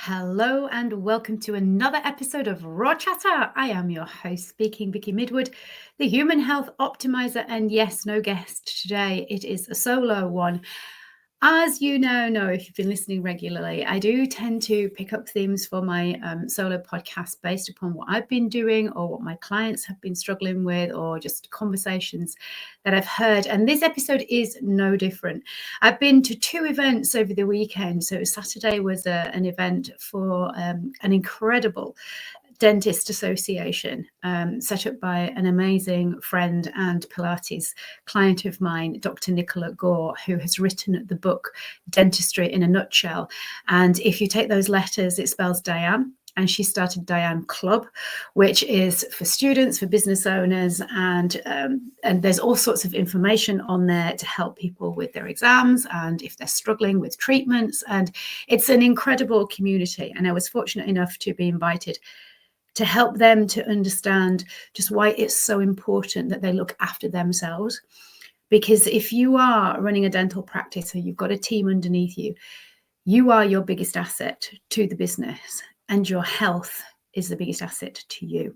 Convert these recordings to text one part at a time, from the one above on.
Hello and welcome to another episode of Raw Chatter. I am your host speaking, Vicky Midwood, the Human Health Optimizer, and yes, no guest today. It is a solo one. As you know if you've been listening regularly, I do tend to pick up themes for my solo podcast based upon what I've been doing or what my clients have been struggling with or just conversations that I've heard. And this episode is no different. I've been to two events over the weekend. So Saturday was an event for an incredible dentist association set up by an amazing friend and Pilates client of mine, Dr. Nicola Gore, who has written the book Dentistry in a Nutshell. And if you take those letters, it spells Diane. And she started Diane Club, which is for students, for business owners, and there's all sorts of information on there to help people with their exams and if they're struggling with treatments. And it's an incredible community. And I was fortunate enough to be invited to help them to understand just why it's so important that they look after themselves. Because if you are running a dental practice or you've got a team underneath you, you are your biggest asset to the business, and your health is the biggest asset to you.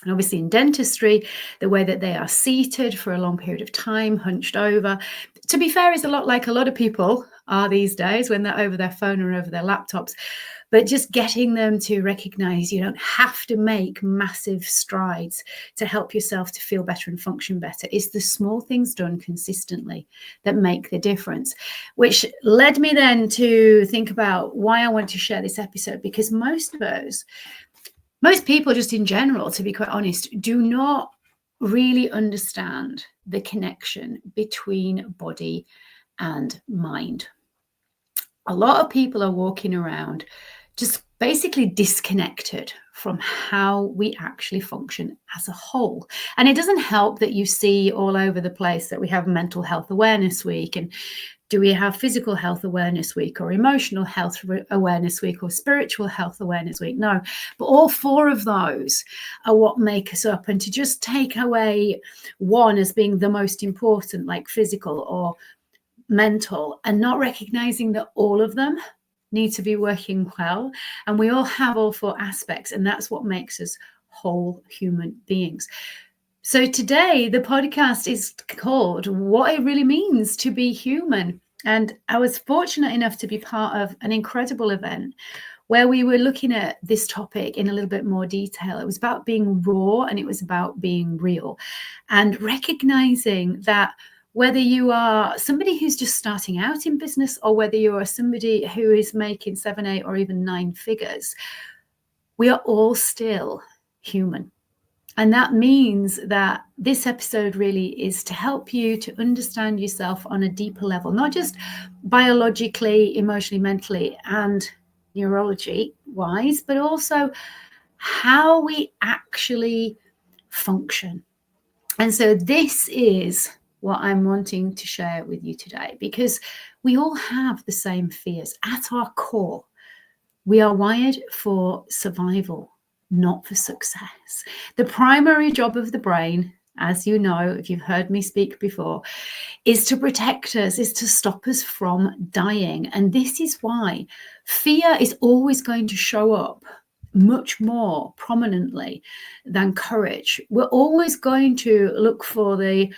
And obviously in dentistry, the way that they are seated for a long period of time, hunched over, to be fair, is a lot like a lot of people are these days when they're over their phone or over their laptops. But just getting them to recognize you don't have to make massive strides to help yourself to feel better and function better. It's the small things done consistently that make the difference, which led me then to think about why I want to share this episode, because most people just in general, to be quite honest, do not really understand the connection between body and mind. A lot of people are walking around just basically disconnected from how we actually function as a whole. And it doesn't help that you see all over the place that we have Mental Health Awareness Week, and do we have Physical Health Awareness Week or Emotional Health Awareness Week or Spiritual Health Awareness Week? No, but all four of those are what make us up. And to just take away one as being the most important, like physical or mental, and not recognizing that all of them need to be working well, and we all have all four aspects, and that's what makes us whole human beings. So today the podcast is called What It Really Means to Be Human, and I was fortunate enough to be part of an incredible event where we were looking at this topic in a little bit more detail. It was about being raw and it was about being real, and recognizing that whether you are somebody who's just starting out in business or whether you are somebody who is making 7, 8, or even 9 figures, we are all still human. And that means that this episode really is to help you to understand yourself on a deeper level, not just biologically, emotionally, mentally, and neurology-wise, but also how we actually function. And so this is what I'm wanting to share with you today, because we all have the same fears at our core. We are wired for survival, not for success. The primary job of the brain, as you know, if you've heard me speak before, is to protect us, is to stop us from dying. And this is why fear is always going to show up much more prominently than courage. We're always going to look for the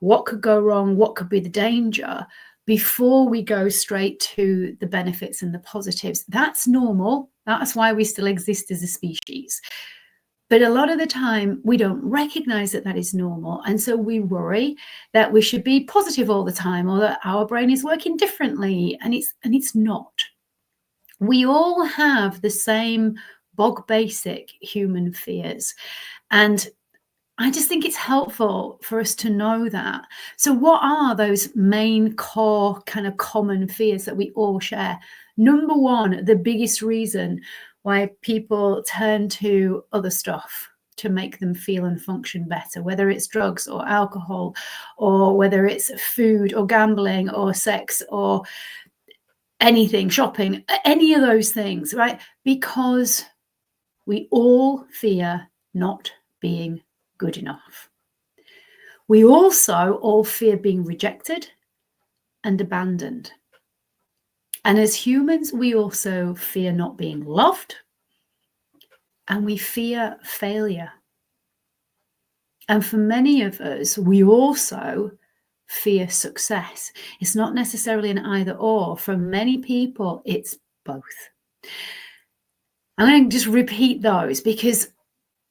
what could go wrong, what could be the danger, before we go straight to the benefits and the positives. That's normal. That's why we still exist as a species. But a lot of the time, we don't recognize that that is normal. And so we worry that we should be positive all the time, or that our brain is working differently. And it's not. We all have the same bog basic human fears. And I just think it's helpful for us to know that. So what are those main core kind of common fears that we all share? Number one, the biggest reason why people turn to other stuff to make them feel and function better, whether it's drugs or alcohol, or whether it's food or gambling or sex or anything, shopping, any of those things, right? Because we all fear not being good enough. We also all fear being rejected and abandoned. And as humans, we also fear not being loved, and we fear failure. And for many of us, we also fear success. It's not necessarily an either or. For many people, it's both. I'm going to just repeat those because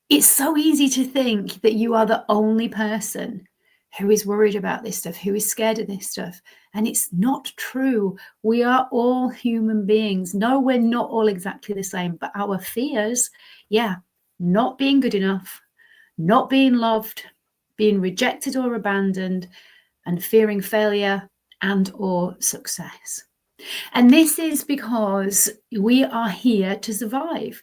it's so easy to think that you are the only person who is worried about this stuff, who is scared of this stuff. And it's not true. We are all human beings. No, we're not all exactly the same, but our fears, not being good enough, not being loved, being rejected or abandoned, and fearing failure and or success. And this is because we are here to survive.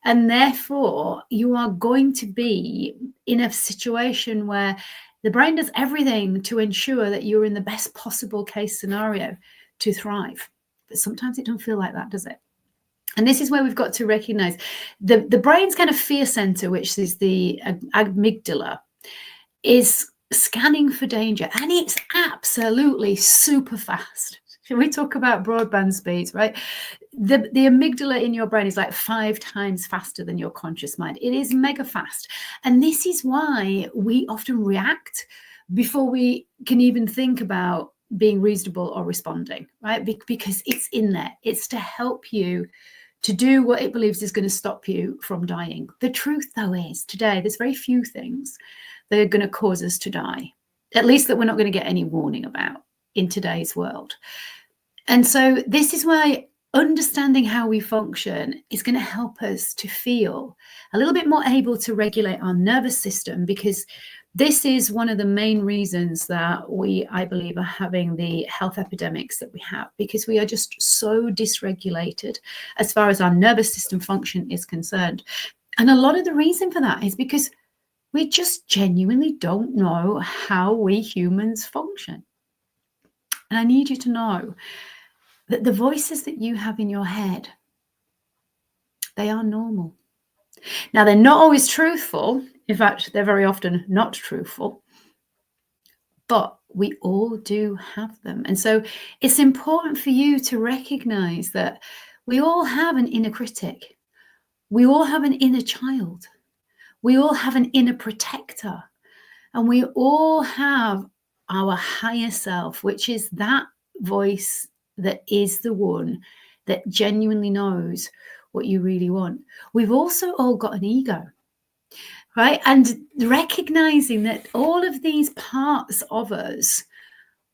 And therefore, you are going to be in a situation where the brain does everything to ensure that you're in the best possible case scenario to thrive. But sometimes it don't feel like that, does it? And this is where we've got to recognize the brain's kind of fear center, which is the amygdala, is scanning for danger, and it's absolutely super fast. Can we talk about broadband speeds, right? The amygdala in your brain is like 5 times faster than your conscious mind. It is mega fast. And this is why we often react before we can even think about being reasonable or responding, right? Because it's in there. It's to help you to do what it believes is going to stop you from dying. The truth, though, is today there's very few things that are going to cause us to die, at least that we're not going to get any warning about in today's world. And so this is why understanding how we function is going to help us to feel a little bit more able to regulate our nervous system, because this is one of the main reasons that we, I believe, are having the health epidemics that we have, because we are just so dysregulated as far as our nervous system function is concerned. And a lot of the reason for that is because we just genuinely don't know how we humans function. And I need you to know that the voices that you have in your head, they are normal. Now, they're not always truthful. In fact, they're very often not truthful. But we all do have them. And so it's important for you to recognize that we all have an inner critic. We all have an inner child. We all have an inner protector. And we all have our higher self, which is that voice that is the one that genuinely knows what you really want. We've also all got an ego, right? And recognizing that all of these parts of us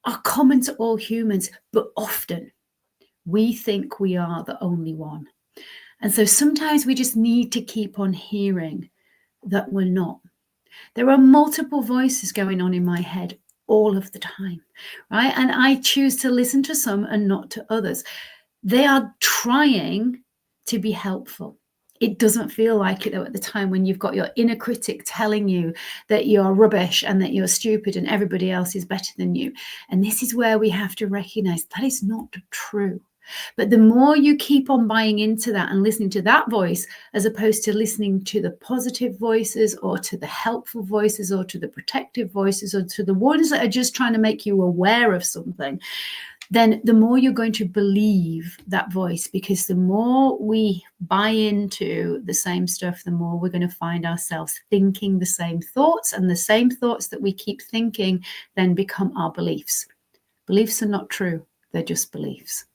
are common to all humans, but often we think we are the only one. And so sometimes we just need to keep on hearing that we're not. There are multiple voices going on in my head all of the time, right? And I choose to listen to some and not to others. They are trying to be helpful. It doesn't feel like it though at the time when you've got your inner critic telling you that you're rubbish and that you're stupid and everybody else is better than you. And this is where we have to recognize that is not true. But the more you keep on buying into that and listening to that voice, as opposed to listening to the positive voices or to the helpful voices or to the protective voices or to the ones that are just trying to make you aware of something, then the more you're going to believe that voice, because the more we buy into the same stuff, the more we're going to find ourselves thinking the same thoughts, and the same thoughts that we keep thinking then become our beliefs. Beliefs are not true. They're just beliefs.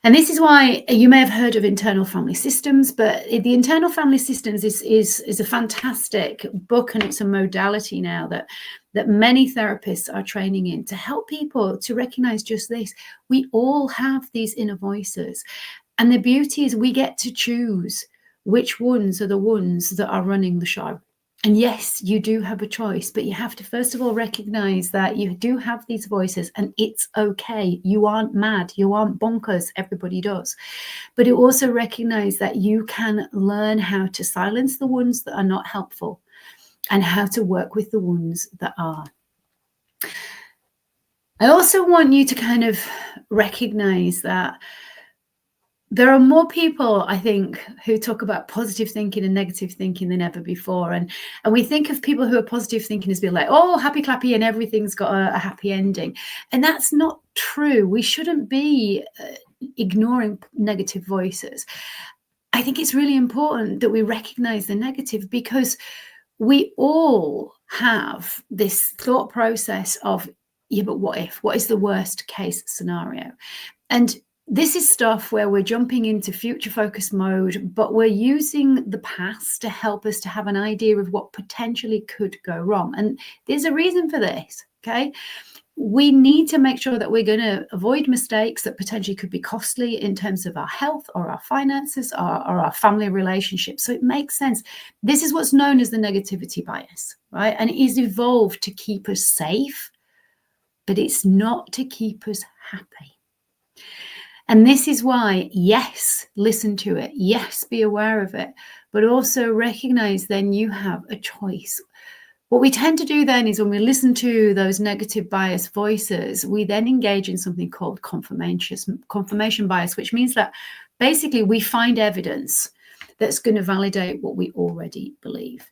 And this is why you may have heard of internal family systems, but the internal family systems is a fantastic book, and it's a modality now that many therapists are training in to help people to recognize just this. We all have these inner voices, and the beauty is we get to choose which ones are the ones that are running the show. And yes, you do have a choice, but you have to first of all recognize that you do have these voices, and it's okay. You aren't mad. You aren't bonkers. Everybody does. But you also recognize that you can learn how to silence the ones that are not helpful and how to work with the ones that are. I also want you to kind of recognize that there are more people, I think, who talk about positive thinking and negative thinking than ever before. And we think of people who are positive thinking as being like, oh, happy clappy and everything's got a happy ending. And that's not true. We shouldn't be ignoring negative voices. I think it's really important that we recognize the negative, because we all have this thought process of, yeah, but what if? What is the worst case scenario? And this is stuff where we're jumping into future focus mode, but we're using the past to help us to have an idea of what potentially could go wrong. And there's a reason for this, okay? We need to make sure that we're going to avoid mistakes that potentially could be costly in terms of our health or our finances or our family relationships. So it makes sense. This is what's known as the negativity bias, right? And it is evolved to keep us safe, but it's not to keep us happy. And this is why, yes, listen to it. Yes, be aware of it, but also recognize then you have a choice. What we tend to do then is when we listen to those negative bias voices, we then engage in something called confirmation bias, which means that basically we find evidence that's going to validate what we already believe.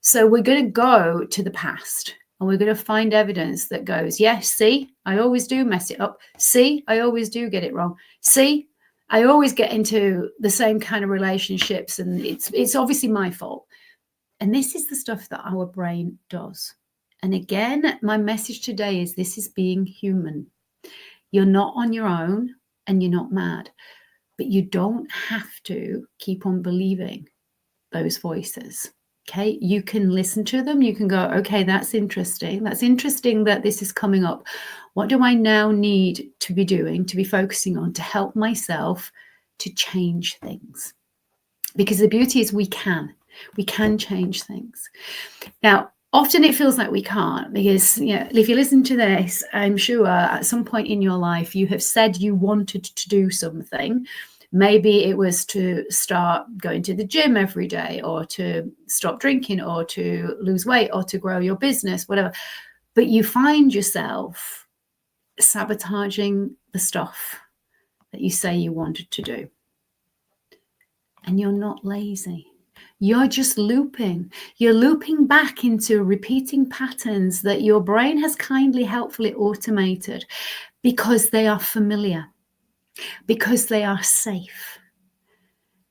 So we're going to go to the past and we're going to find evidence that goes, yes, see, I always do mess it up. See, I always do get it wrong. See, I always get into the same kind of relationships and it's obviously my fault. And this is the stuff that our brain does. And again, my message today is this is being human. You're not on your own and you're not mad, but you don't have to keep on believing those voices. Okay, you can listen to them. You can go, okay, that's interesting. That's interesting that this is coming up. What do I now need to be doing, to be focusing on to help myself to change things? Because the beauty is we can change things. Now, often it feels like we can't, because, you know, if you listen to this, I'm sure at some point in your life you have said you wanted to do something. Maybe it was to start going to the gym every day, or to stop drinking, or to lose weight, or to grow your business, whatever. But you find yourself sabotaging the stuff that you say you wanted to do. And you're not lazy. You're just looping. You're looping back into repeating patterns that your brain has kindly, helpfully automated because they are familiar, because they are safe.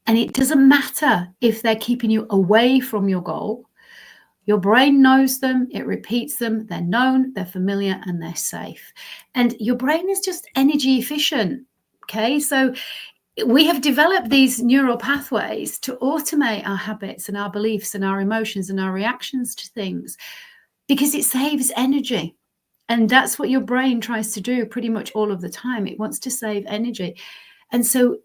And it doesn't matter if they're keeping you away from your goal. Your brain knows them, it repeats them, they're known, they're familiar, and they're safe. And your brain is just energy efficient, okay? So we have developed these neural pathways to automate our habits and our beliefs and our emotions and our reactions to things because it saves energy. And that's what your brain tries to do pretty much all of the time. It wants to save energy. And so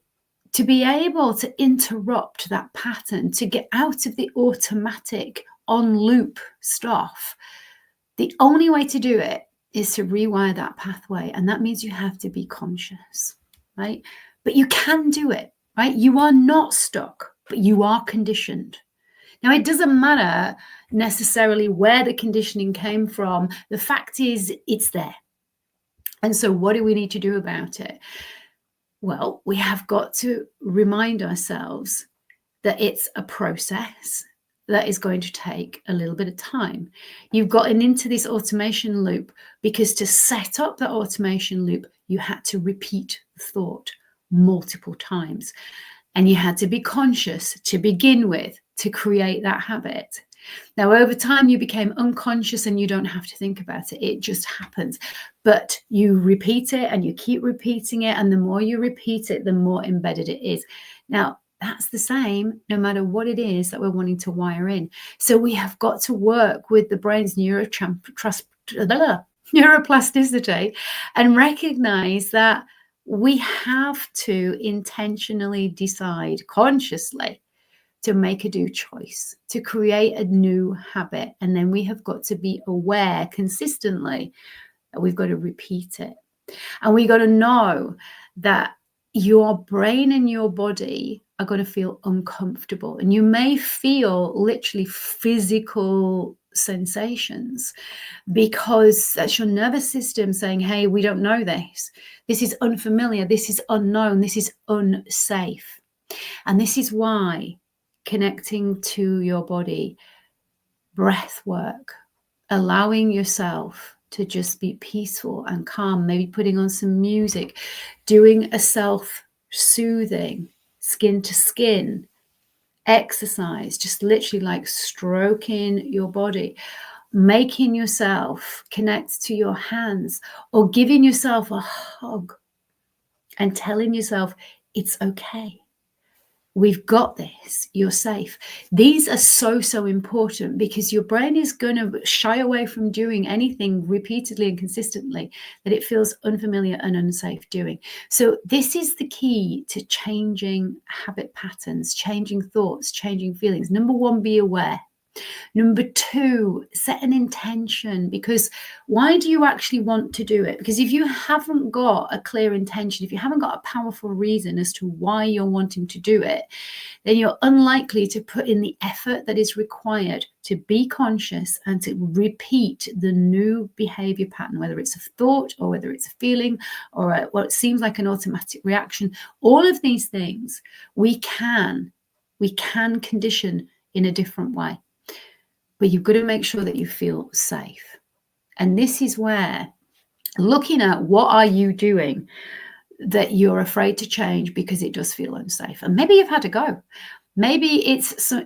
to be able to interrupt that pattern, to get out of the automatic on loop stuff, the only way to do it is to rewire that pathway. And that means you have to be conscious, right? But you can do it, right? You are not stuck, but you are conditioned. Now, it doesn't matter necessarily where the conditioning came from. The fact is, it's there. And so what do we need to do about it? Well, we have got to remind ourselves that it's a process that is going to take a little bit of time. You've gotten into this automation loop because to set up that automation loop, you had to repeat the thought multiple times. And you had to be conscious to begin with to create that habit. Now, over time, you became unconscious and you don't have to think about it. It just happens. But you repeat it and you keep repeating it. And the more you repeat it, the more embedded it is. Now, that's the same no matter what it is that we're wanting to wire in. So we have got to work with the brain's neuroplasticity and recognize that we have to intentionally decide consciously to make a new choice, to create a new habit. And then we have got to be aware consistently that we've got to repeat it. And we got to know that, your brain and your body are going to feel uncomfortable, and you may feel literally physical sensations because that's your nervous system saying, hey, we don't know this. This is unfamiliar. This is unknown. This is unsafe. And this is why connecting to your body, breath work, allowing yourself to just be peaceful and calm, maybe putting on some music, doing a self-soothing, skin to skin exercise, just literally like stroking your body, making yourself connect to your hands, or giving yourself a hug and telling yourself it's okay. We've got this. You're safe. These are so important, because your brain is going to shy away from doing anything repeatedly and consistently that it feels unfamiliar and unsafe doing. So this is the key to changing habit patterns, changing thoughts, changing feelings. Number one, be aware. Number two, set an intention. Because why do you actually want to do it? Because if you haven't got a clear intention, if you haven't got a powerful reason as to why you're wanting to do it, then you're unlikely to put in the effort that is required to be conscious and to repeat the new behavior pattern, whether it's a thought or whether it's a feeling or what seems like an automatic reaction. All of these things we can condition in a different way. But you've got to make sure that you feel safe. And this is where looking at what are you doing that you're afraid to change because it does feel unsafe. And maybe you've had to go. Maybe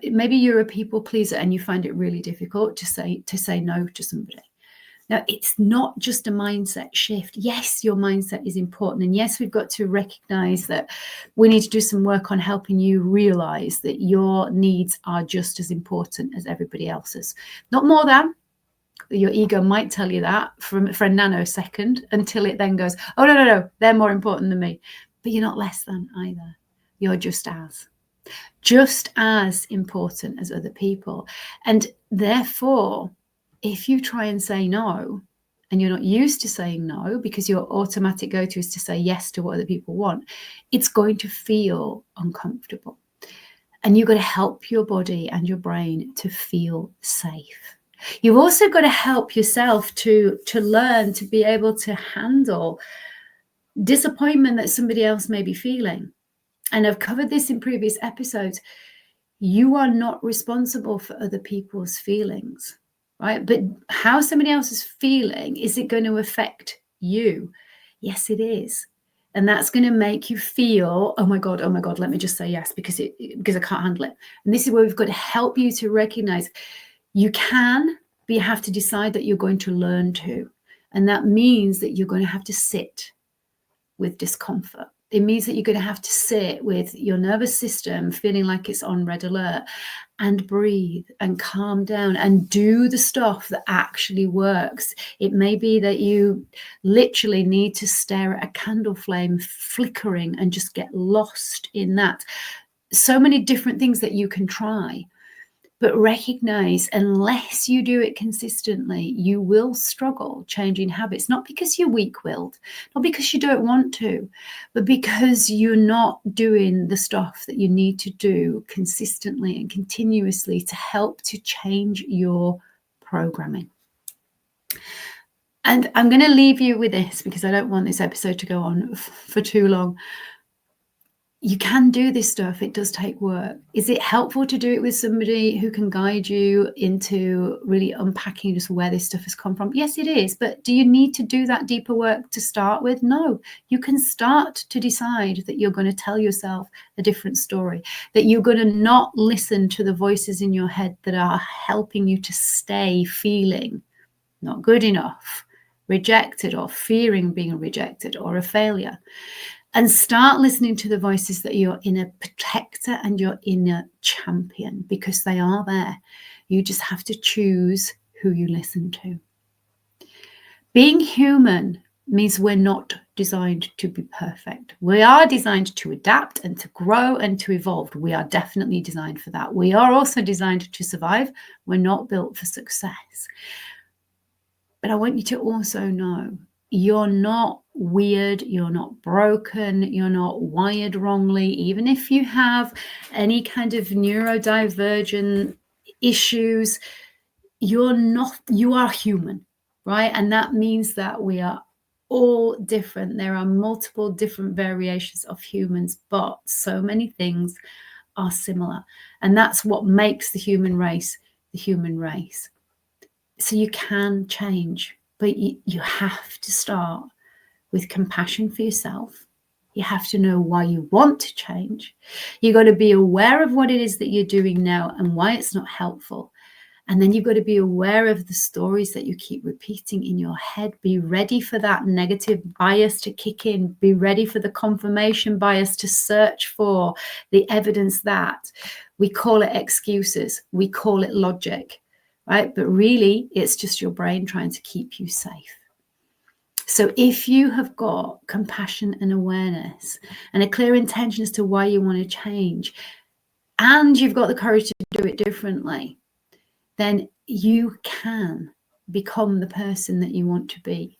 maybe you're a people pleaser and you find it really difficult to say no to somebody. Now, it's not just a mindset shift. Yes, your mindset is important. And yes, we've got to recognize that we need to do some work on helping you realize that your needs are just as important as everybody else's. Not more than. Your ego might tell you that for a nanosecond, until it then goes, oh, no, they're more important than me. But you're not less than either. You're just as important as other people. And therefore, if you try and say no, and you're not used to saying no because your automatic go-to is to say yes to what other people want, it's going to feel uncomfortable. And you've got to help your body and your brain to feel safe. You've also got to help yourself to learn to be able to handle disappointment that somebody else may be feeling. And I've covered this in previous episodes. You are not responsible for other people's feelings, right? But how somebody else is feeling, is it going to affect you? Yes, it is. And that's going to make you feel, oh my God, let me just say yes because I can't handle it. And this is where we've got to help you to recognize you can, but you have to decide that you're going to learn to. And that means that you're going to have to sit with discomfort. It means that you're going to have to sit with your nervous system feeling like it's on red alert, and breathe and calm down and do the stuff that actually works. It may be that you literally need to stare at a candle flame flickering and just get lost in that. So many different things that you can try. But recognize, unless you do it consistently, you will struggle changing habits, not because you're weak-willed, not because you don't want to, but because you're not doing the stuff that you need to do consistently and continuously to help to change your programming. And I'm going to leave you with this because I don't want this episode to go on for too long. You can do this stuff. It does take work. Is it helpful to do it with somebody who can guide you into really unpacking just where this stuff has come from? Yes, it is. But do you need to do that deeper work to start with? No. You can start to decide that you're going to tell yourself a different story, that you're going to not listen to the voices in your head that are helping you to stay feeling not good enough, rejected, or fearing being rejected or a failure. And start listening to the voices that your inner protector and your inner champion, because they are there. You just have to choose who you listen to. Being human means we're not designed to be perfect. We are designed to adapt and to grow and to evolve. We are definitely designed for that. We are also designed to survive. We're not built for success. But I want you to also know you're not weird, you're not broken, you're not wired wrongly. Even if you have any kind of neurodivergent issues, you are human, right? And that means that we are all different. There are multiple different variations of humans, but so many things are similar. And that's what makes the human race the human race. So you can change, but you have to start with compassion for yourself. You have to know why you want to change. You've got to be aware of what it is that you're doing now and why it's not helpful. And then you've got to be aware of the stories that you keep repeating in your head. Be ready for that negative bias to kick in. Be ready for the confirmation bias to search for the evidence that we call it excuses. We call it logic, right? But really, it's just your brain trying to keep you safe. So if you have got compassion and awareness and a clear intention as to why you want to change, and you've got the courage to do it differently, then you can become the person that you want to be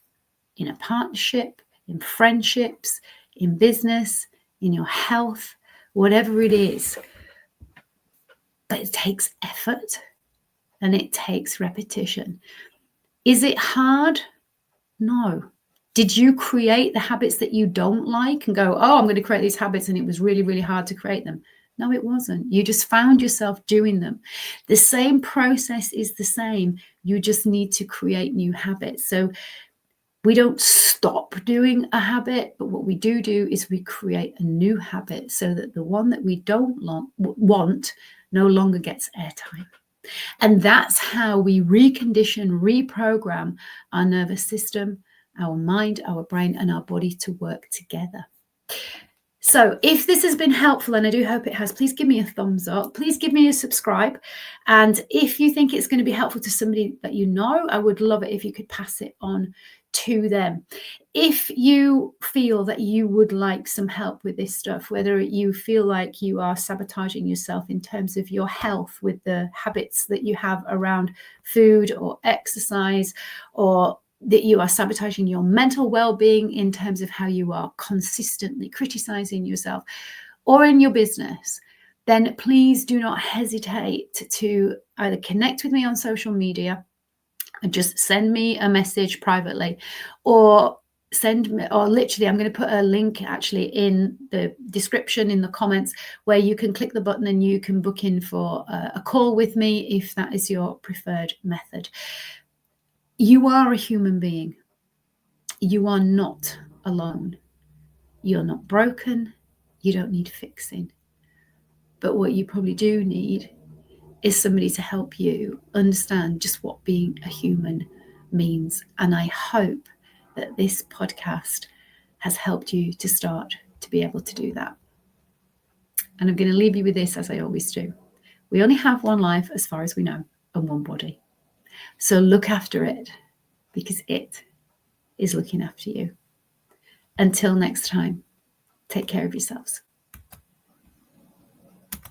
in a partnership, in friendships, in business, in your health, whatever it is. But it takes effort and it takes repetition. Is it hard? No. Did you create the habits that you don't like and go, oh, I'm going to create these habits, and it was really, really hard to create them? No, it wasn't. You just found yourself doing them. The same process is the same. You just need to create new habits. So we don't stop doing a habit, but what we do is we create a new habit so that the one that we don't want no longer gets airtime. And that's how we recondition, reprogram our nervous system, our mind, our brain, and our body to work together. So if this has been helpful, and I do hope it has, please give me a thumbs up. Please give me a subscribe. And if you think it's going to be helpful to somebody that you know, I would love it if you could pass it on to them. If you feel that you would like some help with this stuff, whether you feel like you are sabotaging yourself in terms of your health with the habits that you have around food or exercise, or that you are sabotaging your mental well-being in terms of how you are consistently criticizing yourself, or in your business, then please do not hesitate to either connect with me on social media and just send me a message privately, or send me, or literally I'm going to put a link actually in the description, in the comments, where you can click the button and you can book in for a call with me if that is your preferred method. You are a human being. You are not alone. You're not broken. You don't need fixing. But what you probably do need is somebody to help you understand just what being a human means. And I hope that this podcast has helped you to start to be able to do that. And I'm going to leave you with this, as I always do. We only have one life as far as we know, and one body. So look after it, because it is looking after you. Until next time, take care of yourselves.